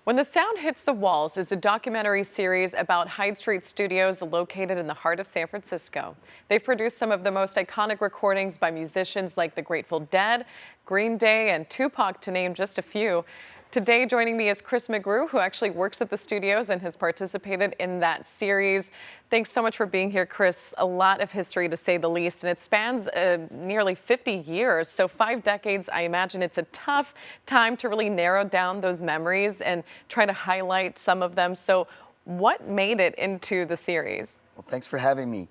When the Sound Hits the Walls is a documentary series about Hyde Street Studios located in the heart of San Francisco. They've produced some of the most iconic recordings by musicians like the Grateful Dead, Green Day, and Tupac, to name just a few. Today, joining me is Chris McGrew, who actually works at the studios and has participated in that series. Thanks so much for being here, Chris. A lot of history, to say the least, and it spans nearly 50 years. So 5 decades, I imagine it's a tough time to really narrow down those memories and try to highlight some of them. So what made it into the series? Well, thanks for having me.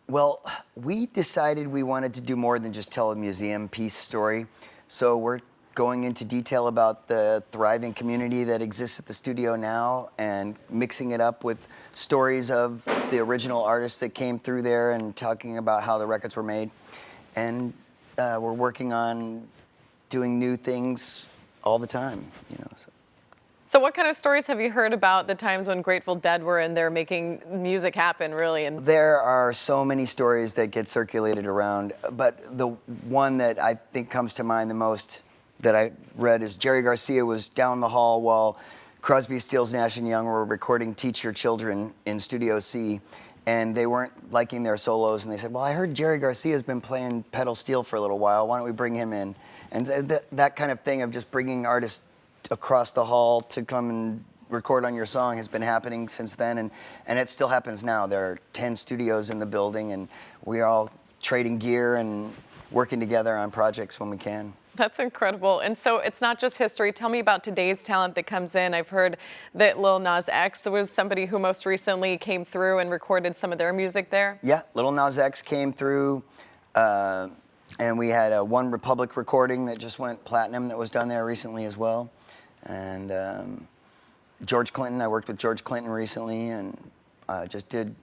Well, we decided we wanted to do more than just tell a museum piece story. So we're going into detail about the thriving community that exists at the studio now and mixing it up with stories of the original artists that came through there and talking about how the records were made. And we're working on doing new things all the time, you know. So what kind of stories have you heard about the times when Grateful Dead were in there making music happen, really? And there are so many stories that get circulated around, but the one that I think comes to mind the most that I read is Jerry Garcia was down the hall while Crosby, Stills, Nash & Young were recording Teach Your Children in Studio C, and they weren't liking their solos, and they said, well, I heard Jerry Garcia's been playing pedal steel for a little while, why don't we bring him in? And that kind of thing of just bringing artists across the hall to come and record on your song has been happening since then, and it still happens now. There are 10 studios in the building, and we're all trading gear and working together on projects when we can. That's incredible. And so it's not just history. Tell me about today's talent that comes in. I've heard that Lil Nas X was somebody who most recently came through and recorded some of their music there. Yeah, Lil Nas X came through, and we had a One Republic recording that just went platinum that was done there recently as well. And George Clinton, I worked with George Clinton recently, and just did, in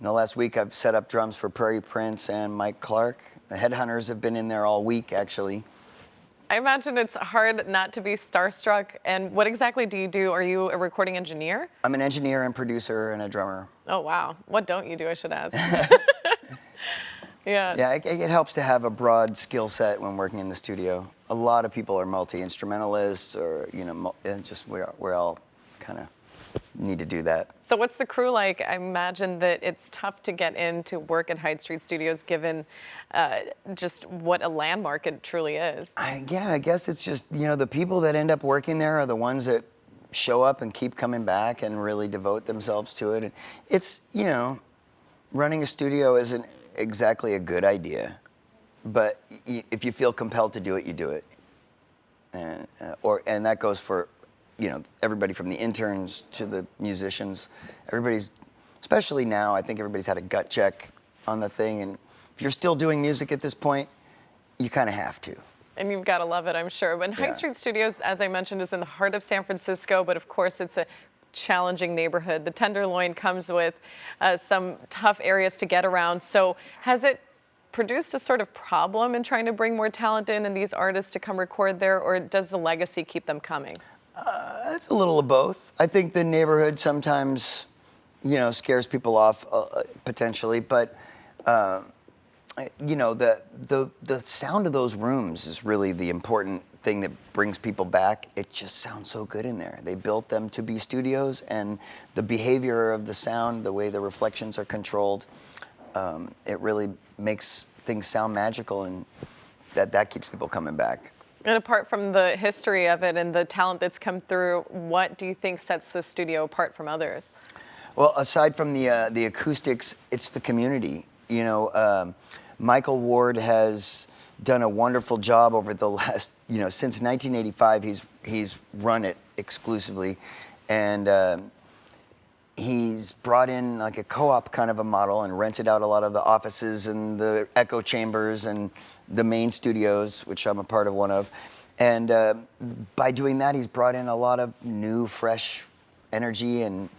the last week, I've set up drums for Prairie Prince and Mike Clark. The Headhunters have been in there all week, actually. I imagine it's hard not to be starstruck. And what exactly do you do? Are you a recording engineer? I'm an engineer and producer and a drummer. Oh, wow. What don't you do, I should ask? Yeah. Yeah, it helps to have a broad skill set when working in the studio. A lot of people are multi-instrumentalists, or, you know, just we're all kind of need to do that. So what's the crew like? I imagine that it's tough to get in to work at Hyde Street Studios, given just what a landmark it truly is. Yeah, I guess it's just, you know, the people that end up working there are the ones that show up and keep coming back and really devote themselves to it. And it's, you know, running a studio isn't exactly a good idea, but if you feel compelled to do it, you do it. And that goes for, you know, everybody from the interns to the musicians. Everybody's, especially now, I think everybody's had a gut check on the thing. And if you're still doing music at this point, you kind of have to. And you've got to love it, I'm sure. But Hyde Street Studios, as I mentioned, is in the heart of San Francisco, but of course it's a challenging neighborhood. The Tenderloin comes with some tough areas to get around. So has it produced a sort of problem in trying to bring more talent in and these artists to come record there, or does the legacy keep them coming? It's a little of both. I think the neighborhood sometimes, you know, scares people off potentially, but you know, the sound of those rooms is really the important thing that brings people back. It just sounds so good in there. They built them to be studios, and the behavior of the sound, the way the reflections are controlled, it really makes things sound magical, and that keeps people coming back. And apart from the history of it and the talent that's come through, what do you think sets the studio apart from others? Well, aside from the acoustics, it's the community. You know, Michael Ward has done a wonderful job over the last, you know, since 1985. He's run it exclusively, and he's brought in like a co-op kind of a model and rented out a lot of the offices and the echo chambers and the main studios, which I'm a part of one of. And by doing that, he's brought in a lot of new, fresh energy and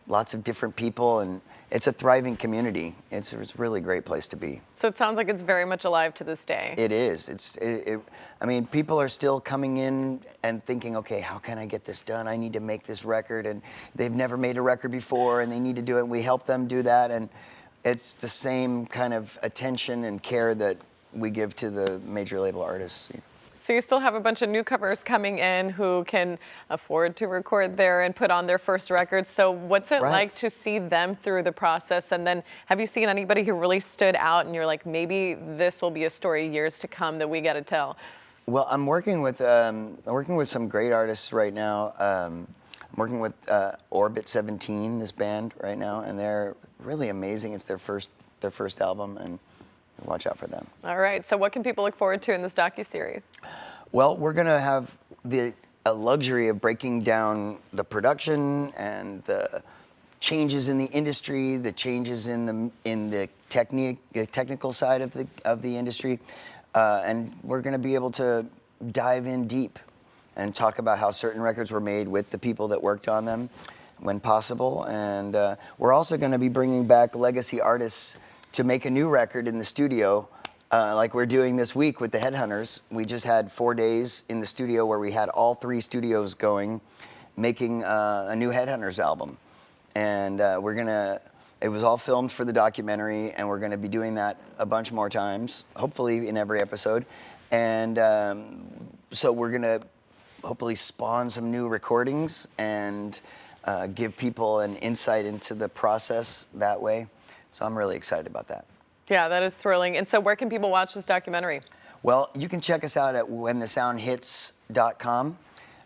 lots of different people, and it's a thriving community. It's a really great place to be. So it sounds like it's very much alive to this day. It is. I mean, people are still coming in and thinking, okay, how can I get this done? I need to make this record, and they've never made a record before, and they need to do it, and we help them do that, and it's the same kind of attention and care that we give to the major label artists. So you still have a bunch of newcomers coming in who can afford to record there and put on their first record. So what's it Right. like to see them through the process? And then have you seen anybody who really stood out and you're like, maybe this will be a story years to come that we got to tell? Well, I'm working with some great artists right now. I'm working with Orbit 17, this band right now, and they're really amazing. It's their first album, and watch out for them. All right. So what can people look forward to in this docuseries? Well, we're gonna have the luxury of breaking down the production and the changes in the industry, the changes in the technical side of the industry, and we're gonna be able to dive in deep and talk about how certain records were made with the people that worked on them when possible. And we're also gonna be bringing back legacy artists to make a new record in the studio, like we're doing this week with the Headhunters. We just had 4 days in the studio where we had all 3 studios going, making a new Headhunters album. And it was all filmed for the documentary, and we're gonna be doing that a bunch more times, hopefully in every episode. And so we're gonna hopefully spawn some new recordings and give people an insight into the process that way. So I'm really excited about that. Yeah, that is thrilling. And so where can people watch this documentary? Well, you can check us out at whenthesoundhits.com.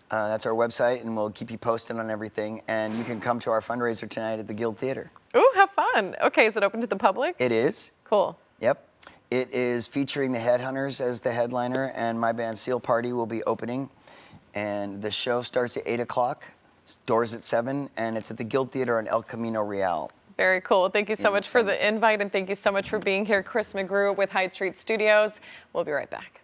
That's our website, and we'll keep you posted on everything. And you can come to our fundraiser tonight at the Guild Theater. Ooh, have fun. Okay, is it open to the public? It is. Cool. Yep. It is featuring the Headhunters as the headliner, and my band Seal Party will be opening. And the show starts at 8 o'clock, doors at 7, and it's at the Guild Theater on El Camino Real. Very cool. Thank you so In much for the San Mateo. invite, and thank you so much for being here. Chris McGrew with Hyde Street Studios. We'll be right back.